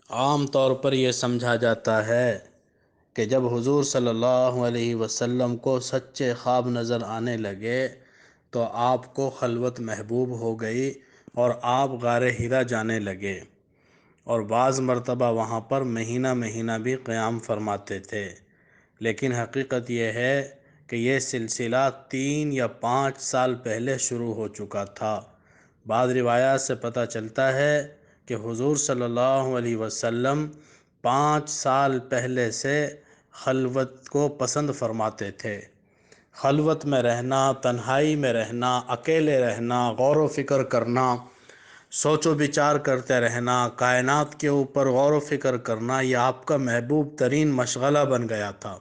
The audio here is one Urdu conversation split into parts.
عام طور پر یہ سمجھا جاتا ہے کہ جب حضور صلی اللہ علیہ وسلم کو سچے خواب نظر آنے لگے تو آپ کو خلوت محبوب ہو گئی اور آپ غار حرا جانے لگے، اور بعض مرتبہ وہاں پر مہینہ مہینہ بھی قیام فرماتے تھے۔ لیکن حقیقت یہ ہے کہ یہ سلسلہ 3 یا 5 سال پہلے شروع ہو چکا تھا۔ بعض روایات سے پتہ چلتا ہے کہ حضور صلی اللہ علیہ وسلم 5 سال پہلے سے خلوت کو پسند فرماتے تھے۔ خلوت میں رہنا، تنہائی میں رہنا، اکیلے رہنا، غور و فکر کرنا، سوچ و بچار کرتے رہنا، کائنات کے اوپر غور و فکر کرنا، یہ آپ کا محبوب ترین مشغلہ بن گیا تھا۔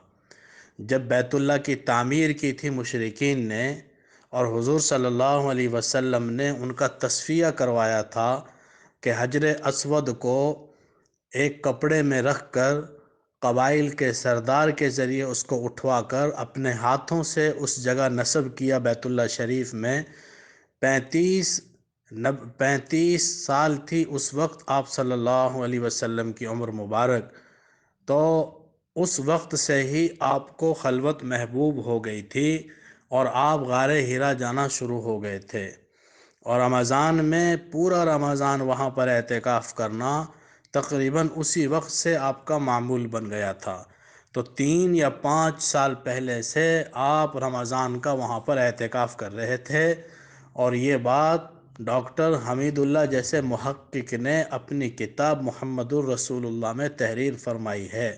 جب بیت اللہ کی تعمیر کی تھی مشرکین نے اور حضور صلی اللہ علیہ وسلم نے ان کا تصفیہ کروایا تھا کہ حجر اسود کو ایک کپڑے میں رکھ کر قبائل کے سردار کے ذریعے اس کو اٹھوا کر اپنے ہاتھوں سے اس جگہ نصب کیا بیت اللہ شریف میں، 35 سال تھی اس وقت آپ صلی اللہ علیہ وسلم کی عمر مبارک، تو اس وقت سے ہی آپ کو خلوت محبوب ہو گئی تھی اور آپ غار حرا جانا شروع ہو گئے تھے، اور رمضان میں پورا رمضان وہاں پر اعتکاف کرنا تقریباً اسی وقت سے آپ کا معمول بن گیا تھا۔ تو 3 یا 5 سال پہلے سے آپ رمضان کا وہاں پر اعتکاف کر رہے تھے، اور یہ بات ڈاکٹر حمید اللہ جیسے محقق نے اپنی کتاب محمد الرسول اللہ میں تحریر فرمائی ہے۔